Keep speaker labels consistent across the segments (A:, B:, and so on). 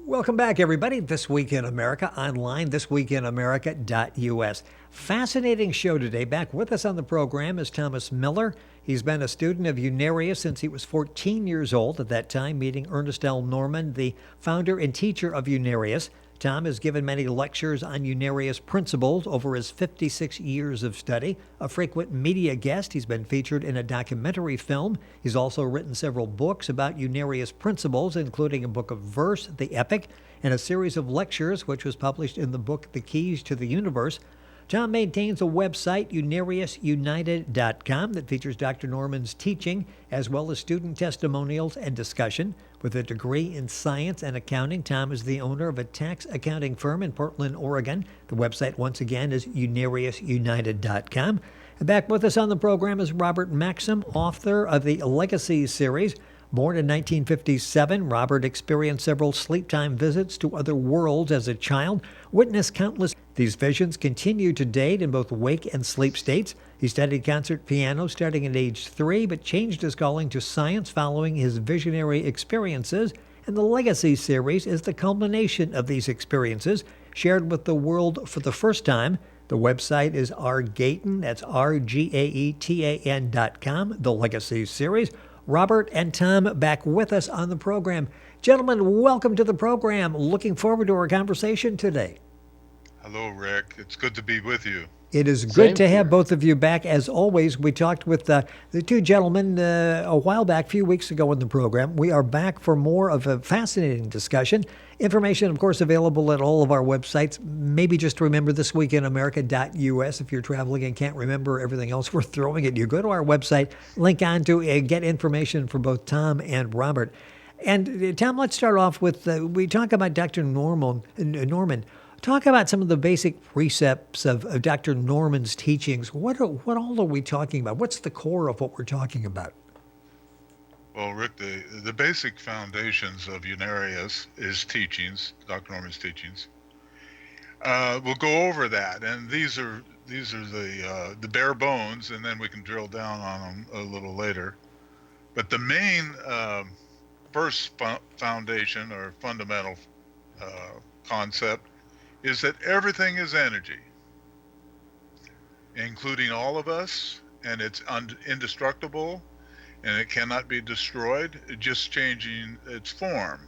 A: Welcome back, everybody. This Week in America online, thisweekinamerica.us. Fascinating show today. Back with us on the program is Thomas Miller. He's been a student of Unarius since he was 14 years old at that time, meeting Ernest L. Norman, the founder and teacher of Unarius. Tom has given many lectures on Unarius principles over his 56 years of study. A frequent media guest, he's been featured in a documentary film. He's also written several books about Unarius principles, including a book of verse, The Epic, and a series of lectures, which was published in the book The Keys to the Universe. Tom maintains a website, UnariusUnited.com, that features Dr. Norman's teaching, as well as student testimonials and discussion. With a degree in science and accounting, Tom is the owner of a tax accounting firm in Portland, Oregon. The website, once again, is UnariusUnited.com. And back with us on the program is Robert Maxim, author of the Legacy series. Born in 1957, Robert experienced several sleep-time visits to other worlds as a child, witnessed countless. These visions continue to date in both wake and sleep states. He studied concert piano starting at age 3, but changed his calling to science following his visionary experiences. And the Legacy series is the culmination of these experiences, shared with the world for the first time. The website is rgaetan, that's RGAETAN.com, the Legacy series. Robert and Tom back with us on the program. Gentlemen, welcome to the program. Looking forward to our conversation today.
B: Hello, Rick. It's good to be with you.
A: It is good to have both of you back. As always, we talked with the two gentlemen a while back, a few weeks ago in the program. We are back for more of a fascinating discussion. Information, of course, available at all of our websites. Maybe just remember thisweekinamerica.us if you're traveling and can't remember everything else we're throwing at you. Go to our website, link on to get information for both Tom and Robert. And Tom, let's start off with, we talk about Dr. Norman. Talk about some of the basic precepts of Dr. Norman's teachings. What all are we talking about? What's the core of what we're talking about?
B: Well, Rick, the basic foundations of Unarius, his teachings, Dr. Norman's teachings. We'll go over that, and these are the bare bones, and then we can drill down on them a little later. But the main first foundation or fundamental concept is that everything is energy, including all of us, and it's indestructible, and it cannot be destroyed, just changing its form.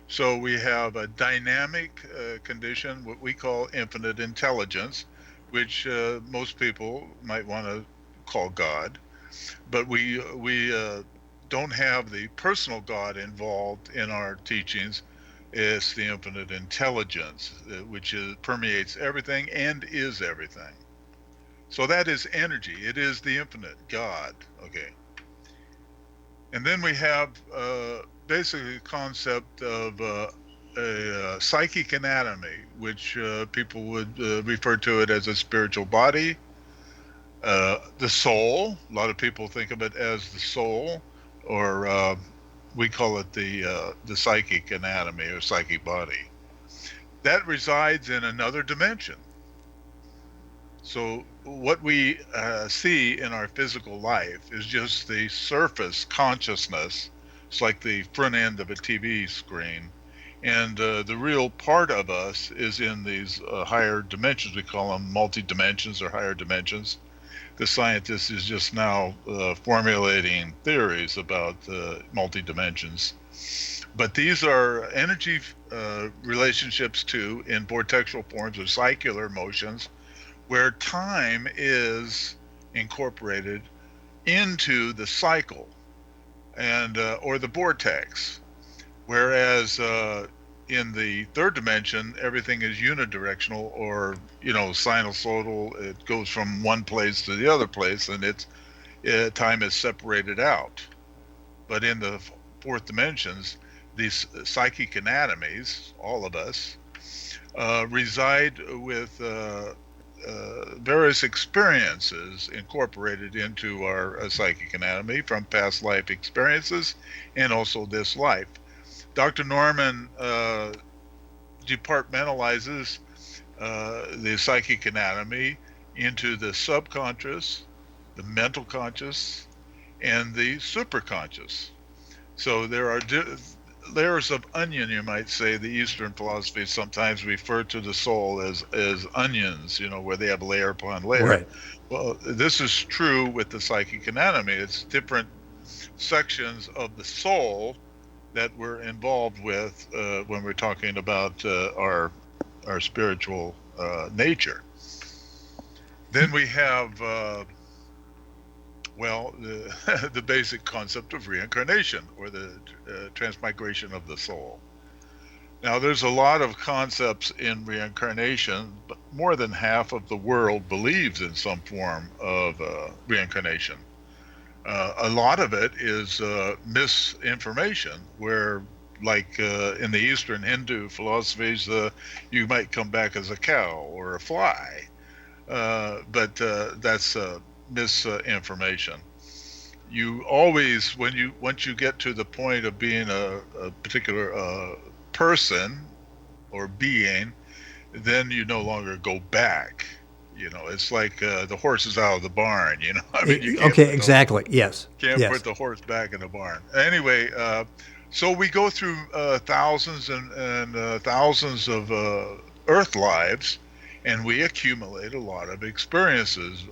B: So we have a dynamic condition, what we call infinite intelligence, which most people might want to call God, but we don't have the personal God involved in our teachings. It's the infinite intelligence, which permeates everything and is everything. So that is energy. It is the infinite God. Okay. And then we have basically the concept of a psychic anatomy, which people would refer to it as a spiritual body. The soul, a lot of people think of it as the soul, or we call it the psychic anatomy or psychic body. That resides in another dimension. So what we see in our physical life is just the surface consciousness. It's like the front end of a TV screen. And the real part of us is in these higher dimensions. We call them multi-dimensions or higher dimensions. The scientist is just now formulating theories about multi-dimensions. But these are energy relationships too, in vortexual forms or circular motions, where time is incorporated into the cycle and or the vortex. Whereas in the third dimension, everything is unidirectional, or sinusoidal. It goes from one place to the other place, and time is separated out. But in the fourth dimensions, these psychic anatomies, all of us, reside with various experiences incorporated into our psychic anatomy from past life experiences and also this life. Dr. Norman departmentalizes the psychic anatomy into the subconscious, the mental conscious, and the superconscious. So there are layers of onion, you might say. The Eastern philosophies sometimes refer to the soul as onions, where they have layer upon layer.
A: Right.
B: Well, this is true with the psychic anatomy. It's different sections of the soul that we're involved with when we're talking about our spiritual nature. Then we have the basic concept of reincarnation, or the transmigration of the soul. Now, there's a lot of concepts in reincarnation, but more than half of the world believes in some form of reincarnation. A lot of it is misinformation, where, like in the Eastern Hindu philosophies, you might come back as a cow or a fly, but that's misinformation. You always, once you get to the point of being a particular person or being, then you no longer go back. It's like the horse is out of the barn. I mean, you can't
A: Okay, exactly. Yes.
B: can't
A: Yes.
B: put the horse back in the barn. Anyway, so we go through thousands and thousands of Earth lives, and we accumulate a lot of experiences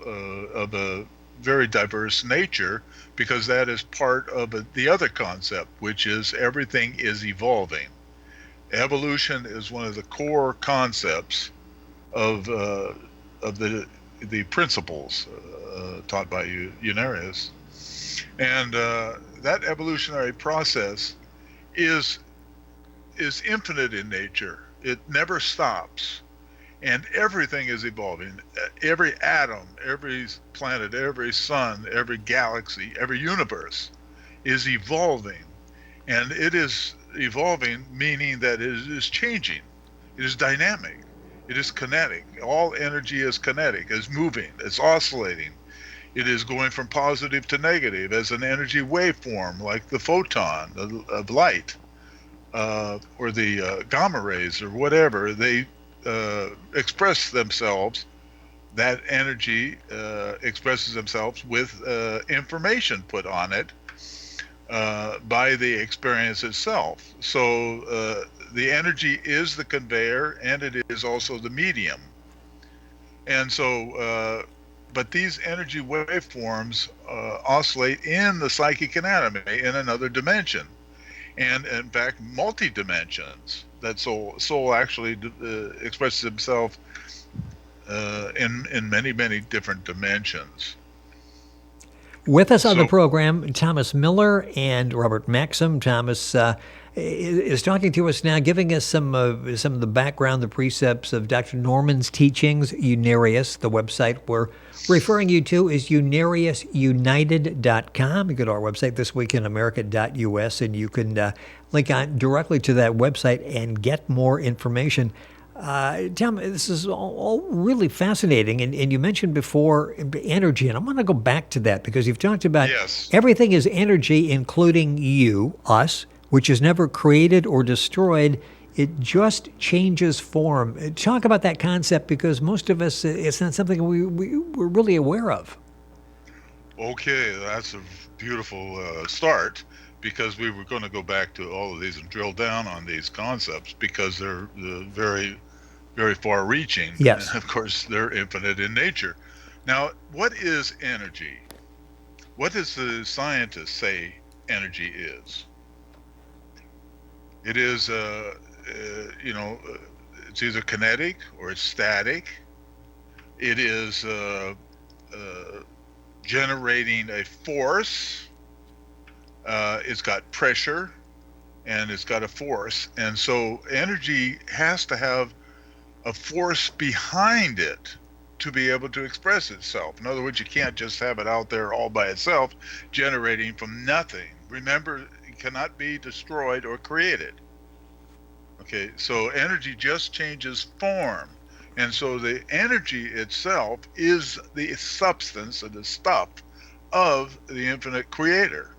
B: of a very diverse nature, because that is part of the other concept, which is everything is evolving. Evolution is one of the core concepts of the principles taught by Unarius, and that evolutionary process is infinite in nature. It never stops, and everything is evolving. Every atom, every planet, every sun, every galaxy, every universe is evolving, and it is evolving, meaning that it is changing. It is dynamic. It is kinetic. All energy is kinetic, is moving, it's oscillating. It is going from positive to negative as an energy waveform, like the photon of light, or the gamma rays, or whatever. They express themselves. That energy expresses themselves with information put on it by the experience itself. So the energy is the conveyor, and it is also the medium. And so, but these energy waveforms oscillate in the psychic anatomy in another dimension, and in fact, multi-dimensions. That soul actually expresses himself in many, many different dimensions.
A: With us on the
B: So,
A: program, Thomas Miller and Robert Maxim. Thomas is talking to us now, giving us some of the background, the precepts of Dr. Norman's teachings. Unarius, the website we're referring you to, is UnariusUnited.com. You go to our website, thisweekinamerica.us, and you can link on directly to that website and get more information. Tom, this is all really fascinating, and you mentioned before energy, and I want to go back to that because you've talked about
B: yes.
A: everything is energy, including you, us, which is never created or destroyed. It just changes form. Talk about that concept, because most of us, it's not something we're really aware of.
B: Okay, that's a beautiful start, because we were going to go back to all of these and drill down on these concepts, because they're very, very far-reaching.
A: Yes.
B: And of course, they're infinite in nature. Now, what is energy? What does the scientists say energy is? It is, it's either kinetic or it's static. It is generating a force. It's got pressure, and it's got a force. And so energy has to have a force behind it to be able to express itself. In other words, you can't just have it out there all by itself, generating from nothing. Remember, it cannot be destroyed or created. Okay, so energy just changes form. And so the energy itself is the substance or the stuff of the infinite creator.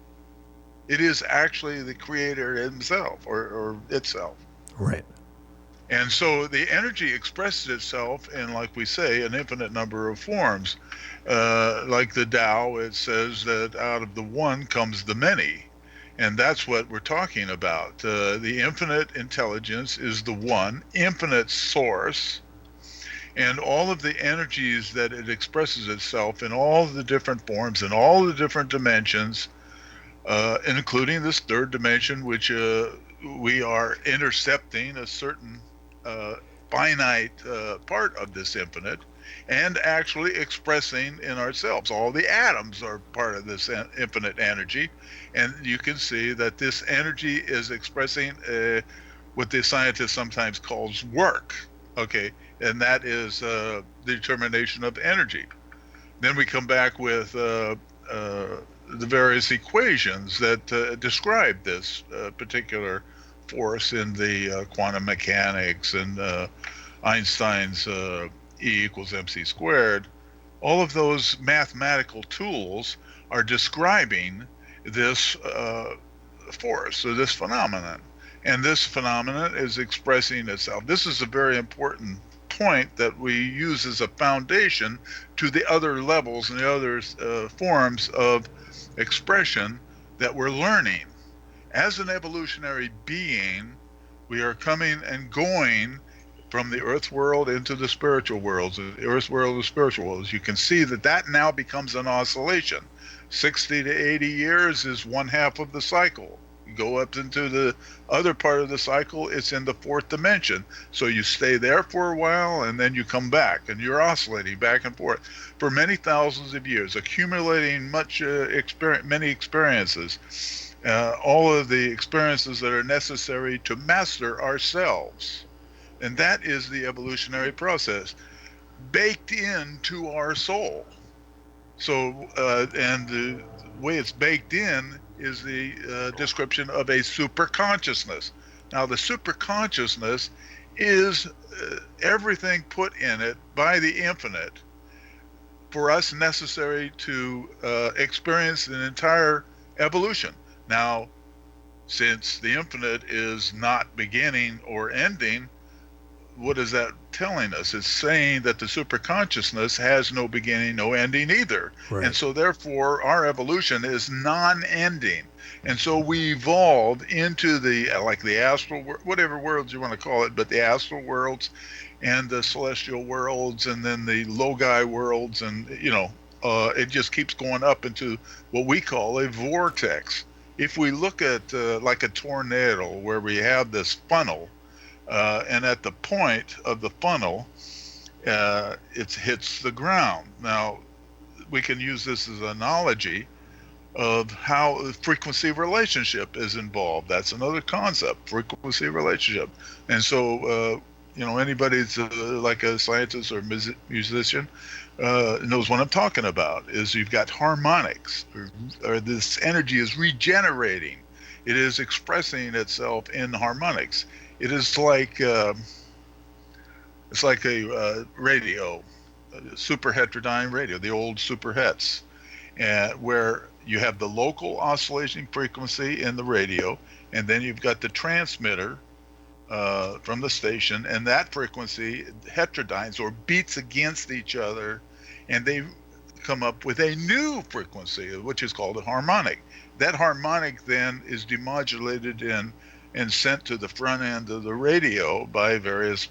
B: It is actually the creator himself, or itself.
A: Right.
B: And so the energy expresses itself in, like we say, an infinite number of forms. Like the Tao, it says that out of the one comes the many. And that's what we're talking about. The infinite intelligence is the one infinite source, and all of the energies that it expresses itself in all the different forms and all the different dimensions, including this third dimension, which we are intercepting a certain uh, finite part of this infinite and actually expressing in ourselves. All the atoms are part of this infinite energy. And you can see that this energy is expressing what the scientist sometimes calls work. Okay. And that is the determination of energy. Then we come back with the various equations that describe this particular force in the quantum mechanics and Einstein's E equals mc squared. All of those mathematical tools are describing this force or this phenomenon. And this phenomenon is expressing itself. This is a very important point that we use as a foundation to the other levels and the other forms of expression that we're learning. As an evolutionary being, we are coming and going from the earth world into the spiritual worlds, the earth world, the spiritual worlds. You can see that that now becomes an oscillation. 60 to 80 years is one half of the cycle. You go up into the other part of the cycle, it's in the fourth dimension. So you stay there for a while and then you come back and you're oscillating back and forth for many thousands of years, accumulating many experiences, all of the experiences that are necessary to master ourselves. And that is the evolutionary process baked into our soul. So, and the way it's baked in is the description of a superconsciousness. Now, the superconsciousness is everything put in it by the infinite for us necessary to experience an entire evolution. Now, since the infinite is not beginning or ending, what is that telling us? It's saying that the superconsciousness has no beginning, no ending either.
A: Right.
B: And so therefore our evolution is non-ending. And so we evolve into the, like the astral, whatever worlds you want to call it, but the astral worlds and the celestial worlds and then the logi worlds. And, it just keeps going up into what we call a vortex. If we look at like a tornado where we have this funnel, and at the point of the funnel, it hits the ground. Now, we can use this as an analogy of how the frequency relationship is involved. That's another concept, frequency relationship. And so, anybody that's like a scientist or musician knows what I'm talking about, is you've got harmonics, or this energy is regenerating. It is expressing itself in harmonics. It is like it's like a radio, a super heterodyne radio, the old super hets, where you have the local oscillating frequency in the radio, and then you've got the transmitter from the station, and that frequency heterodynes or beats against each other, and they come up with a new frequency, which is called a harmonic. That harmonic then is demodulated and sent to the front end of the radio by various,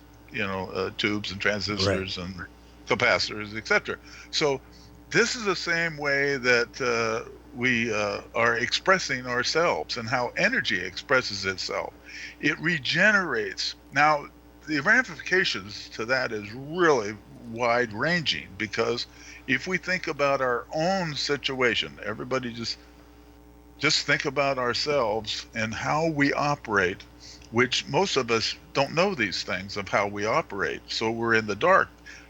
B: tubes and transistors and capacitors, etc. So this is the same way that we are expressing ourselves and how energy expresses itself. It regenerates. Now, the ramifications to that is really wide-ranging, because if we think about our own situation, everybody just think about ourselves and how we operate, which most of us don't know these things of how we operate. So we're in the dark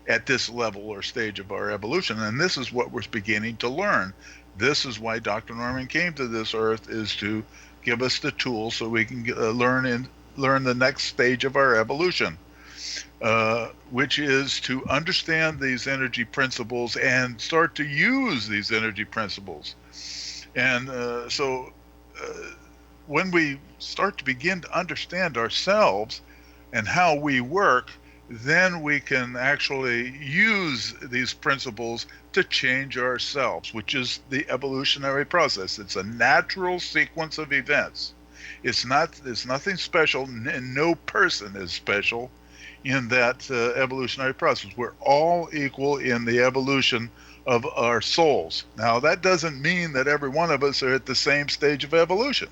B: at this level or stage of our evolution. And this is what we're beginning to learn. This is why Dr. Norman came to this earth, is to give us the tools so we can learn the next stage of our evolution, which is to understand these energy principles and start to use these energy principles. And so when we start to begin to understand ourselves and how we work, then we can actually use these principles to change ourselves, which is the evolutionary process. It's a natural sequence of events. It's nothing special, and no person is special in that evolutionary process. We're all equal in the evolution of our souls. Now, that doesn't mean that every one of us are at the same stage of evolution.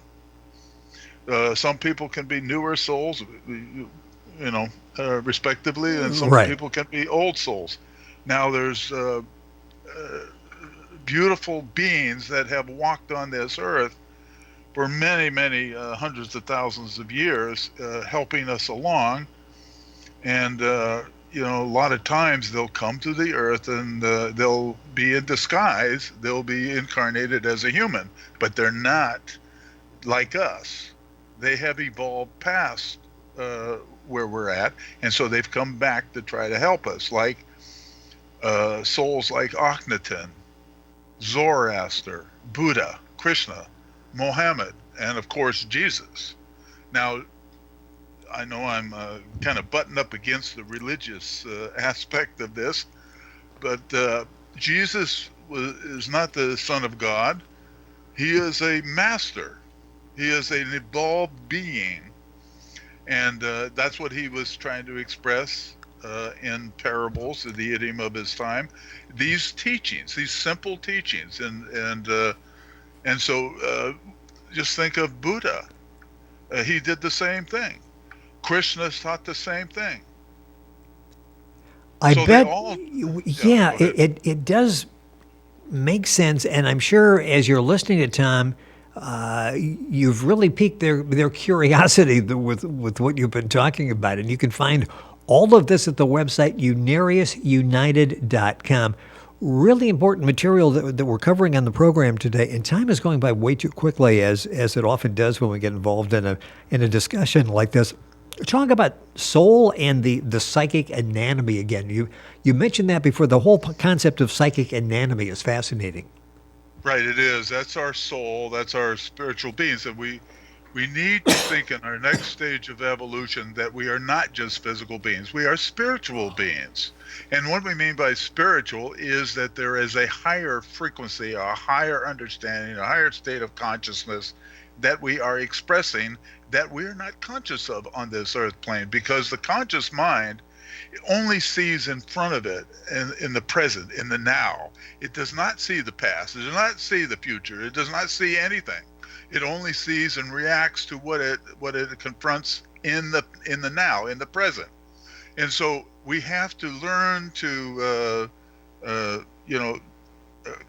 B: Some people can be newer souls, respectively, and some
A: Right.
B: people can be old souls. Now, there's beautiful beings that have walked on this earth for many, many hundreds of thousands of years, helping us along. And a lot of times they'll come to the earth and they'll be in disguise. They'll be incarnated as a human, but they're not like us. They have evolved past uh, where we're at, and so they've come back to try to help us, like souls like Akhenaten, Zoroaster, Buddha, Krishna, Mohammed, and of course Jesus. Now, I know I'm kind of buttoned up against the religious aspect of this, but Jesus is not the Son of God. He is a master. He is an evolved being, and that's what he was trying to express in parables, the idiom of his time. These teachings, these simple teachings, and so just think of Buddha. He did the same thing. Krishna taught the same thing.
A: I
B: So they
A: bet,
B: all, yeah,
A: yeah,
B: go ahead.
A: it does make sense. And I'm sure as you're listening to Tom, you've really piqued their curiosity with what you've been talking about. And you can find all of this at the website, UnariusUnited.com. Really important material that we're covering on the program today. And time is going by way too quickly, as it often does when we get involved in a discussion like this. Talk about soul and the psychic anatomy again. You mentioned that before. The whole concept of psychic anatomy is fascinating.
B: Right, it is. That's our soul. That's our spiritual beings. And we need to think in our next stage of evolution that we are not just physical beings. We are spiritual beings. And what we mean by spiritual is that there is a higher frequency, a higher understanding, a higher state of consciousness that we are expressing that we're not conscious of on this earth plane, because the conscious mind only sees in front of it in the present, in the now. It does not see the past. It does not see the future. It does not see anything. It only sees and reacts to what it confronts in the now, in the present. And so we have to learn to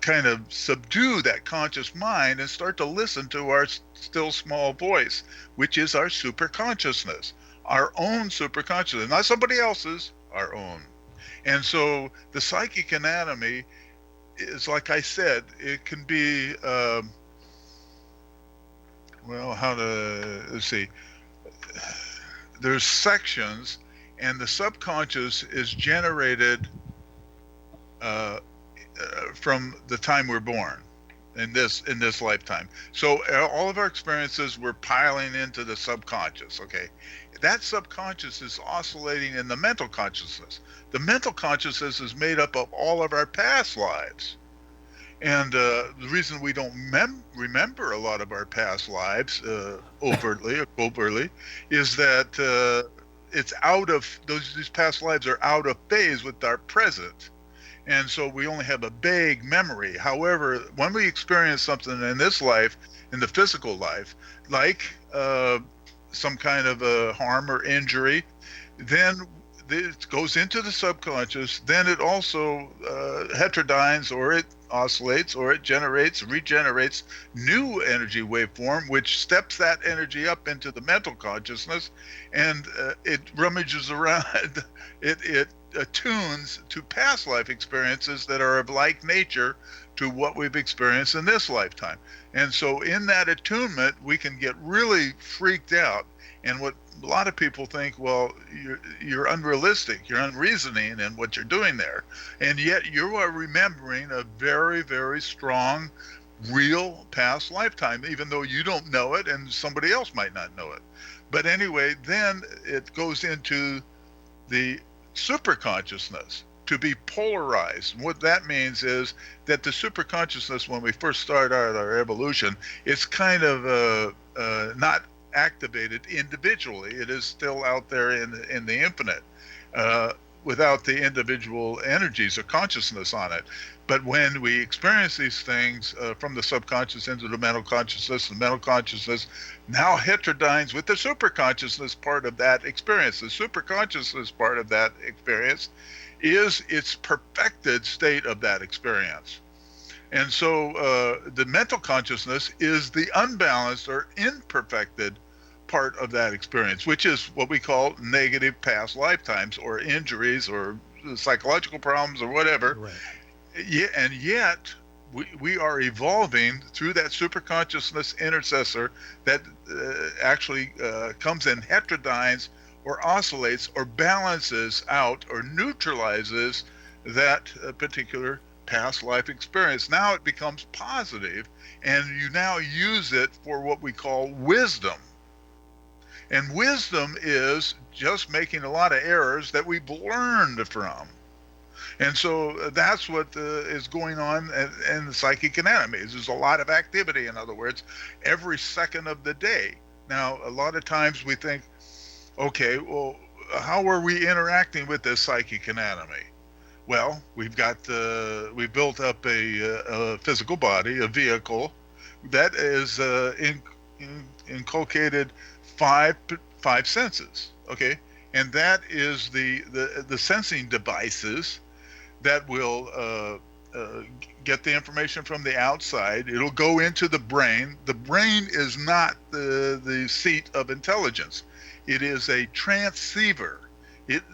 B: kind of subdue that conscious mind and start to listen to our still small voice, which is our superconsciousness, our own superconsciousness, not somebody else's, our own. And so the psychic anatomy is, like I said, it can be, how to, let's see, there's sections, and the subconscious is generated from the time we're born in this lifetime. So all of our experiences we're piling into the subconscious. Okay, that subconscious is oscillating in the mental consciousness. The mental consciousness is made up of all of our past lives. And the reason we don't remember a lot of our past lives overtly or covertly is that it's out of these past lives are out of phase with our present. And so we only have a vague memory. However, when we experience something in this life, in the physical life, like some kind of a harm or injury, then it goes into the subconscious. Then it also heterodynes, or it oscillates, or it regenerates new energy waveform, which steps that energy up into the mental consciousness, and it rummages around. It attunes to past life experiences that are of like nature to what we've experienced in this lifetime. And so in that attunement, we can get really freaked out. And what a lot of people think, well, you're unrealistic, you're unreasoning in what you're doing there. And yet you are remembering a very, very strong, real past lifetime, even though you don't know it and somebody else might not know it. But anyway, then it goes into the superconsciousness, to be polarized. What that means is that the superconsciousness, when we first start out our evolution, it's kind of not activated individually. It is still out there in the infinite, uh, without the individual energies or consciousness on it. But when we experience these things from the subconscious into the mental consciousness now heterodynes with the superconsciousness part of that experience. The superconsciousness part of that experience is its perfected state of that experience. And so the mental consciousness is the unbalanced or imperfected part of that experience, which is what we call negative past lifetimes or injuries or psychological problems or whatever.
A: Right.
B: And yet, we are evolving through that superconsciousness intercessor that actually comes in heterodynes or oscillates or balances out or neutralizes that particular past life experience. Now it becomes positive, and you now use it for what we call wisdom. And wisdom is just making a lot of errors that we've learned from. And so that's what is going on in the psychic anatomy. There's a lot of activity, in other words, every second of the day. Now, a lot of times we think, okay, well, how are we interacting with this psychic anatomy? Well, we built up a physical body, a vehicle that is inculcated five senses, okay? And that is the sensing devices that will get the information from the outside. It'll go into the brain. The brain is not the seat of intelligence. It is a transceiver.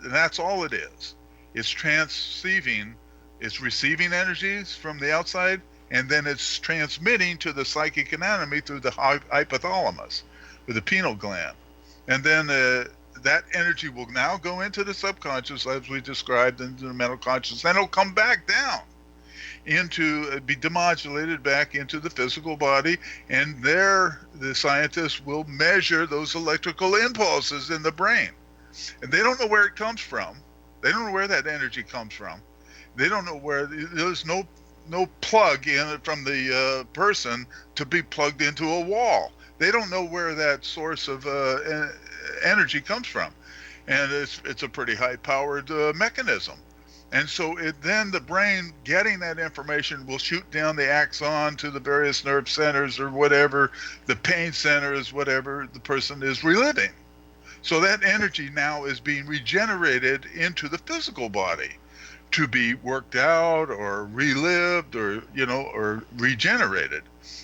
B: That's all it is. It's transceiving. It's receiving energies from the outside, and then it's transmitting to the psychic anatomy through the hypothalamus, or the pineal gland. And then that energy will now go into the subconscious, as we described, into the mental consciousness, and it'll come back down be demodulated back into the physical body, and there the scientists will measure those electrical impulses in the brain. And they don't know where it comes from. They don't know where that energy comes from. They don't know where, there's no plug in from the person to be plugged into a wall. They don't know where that source of energy comes from, and it's a pretty high-powered mechanism. And so then the brain, getting that information, will shoot down the axon to the various nerve centers or whatever, the pain centers, whatever the person is reliving. So that energy now is being regenerated into the physical body to be worked out or relived or regenerated.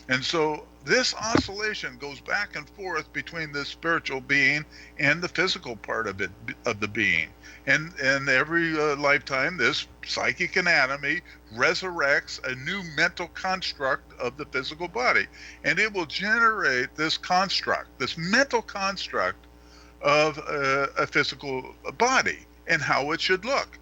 B: And so this oscillation goes back and forth between the spiritual being and the physical part of the being. And every lifetime, this psychic anatomy resurrects a new mental construct of the physical body. And it will generate this construct, this mental construct of a physical body and how it should look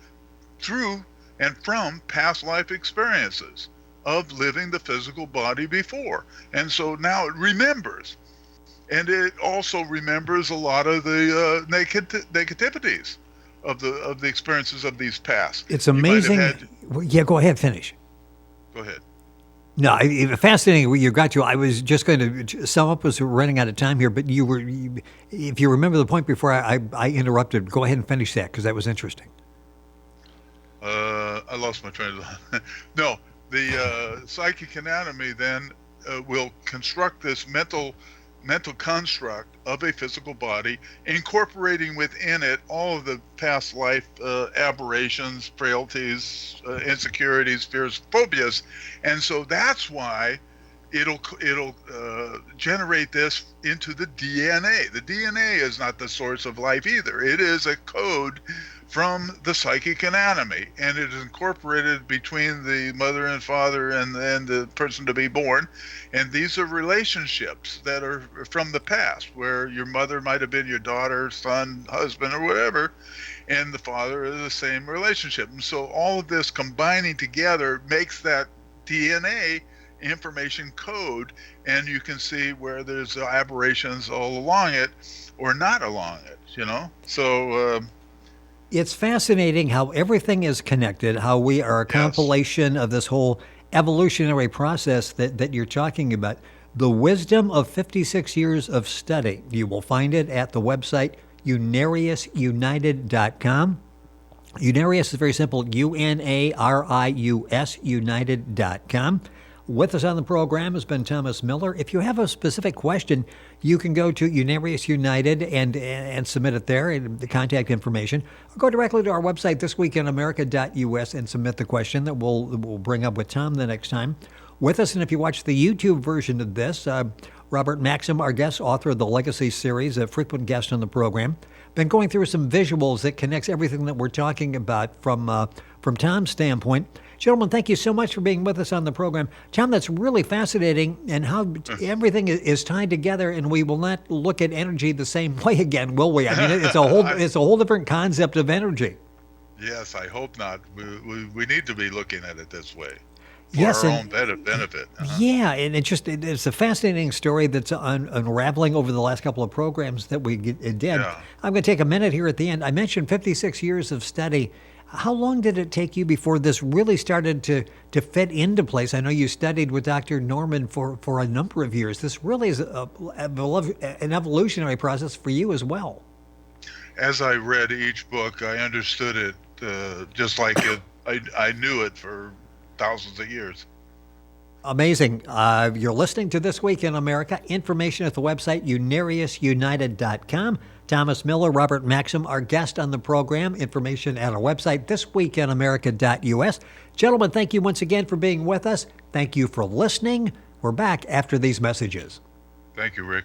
B: through and from past life experiences of living the physical body before. And so now it remembers. And it also remembers a lot of the negativities of the experiences of these past.
A: It's amazing. Yeah, go ahead, finish.
B: Go ahead.
A: No, fascinating. You got to. I was just going to sum up as we're running out of time here, but if you remember the point before I interrupted, go ahead and finish that because that was interesting.
B: I lost my train of thought. No, the psychic anatomy then will construct this mental construct of a physical body, incorporating within it all of the past life aberrations, frailties, insecurities, fears, phobias. And so that's why it'll generate this into the DNA. The DNA is not the source of life either. It is a code from the psychic anatomy, and it is incorporated between the mother and father and the person to be born. And these are relationships that are from the past, where your mother might have been your daughter, son, husband, or whatever, and the father is the same relationship. And so all of this combining together makes that DNA information code, and you can see where there's aberrations all along it or not along it, So
A: It's fascinating how everything is connected, how we are a compilation of this whole evolutionary process that you're talking about. The wisdom of 56 years of study. You will find it at the website UnariusUnited.com. Unarius is very simple, UNARIUS United.com. With us on the program has been Thomas Miller. If you have a specific question, you can go to Unarius United and submit it there, and the contact information. Or go directly to our website, thisweekinamerica.us, and submit the question that we'll bring up with Tom the next time. With us, and if you watch the YouTube version of this, Robert Maxim, our guest, author of the Legacy series, a frequent guest on the program, been going through some visuals that connects everything that we're talking about from Tom's standpoint. Gentlemen, thank you so much for being with us on the program. Tom, that's really fascinating, and how everything is tied together, and we will not look at energy the same way again, will we? I mean, it's a whole different concept of energy.
B: Yes, I hope not. We need to be looking at it this way. For
A: Yes,
B: our
A: and
B: own benefit.
A: yeah, and it's a fascinating story that's unraveling over the last couple of programs that we did.
B: Yeah.
A: I'm going to take a minute here at the end. I mentioned 56 years of study. How long did it take you before this really started to fit into place? I know you studied with Dr. Norman for a number of years. This really is an evolutionary process for you as well.
B: As I read each book, I understood it just like I knew it for thousands of years.
A: Amazing. You're listening to This Week in America. Information at the website, UnariusUnited.com. Thomas Miller, Robert Maxim, our guest on the program. Information at our website, thisweekinamerica.us. Gentlemen, thank you once again for being with us. Thank you for listening. We're back after these messages.
B: Thank you, Rick.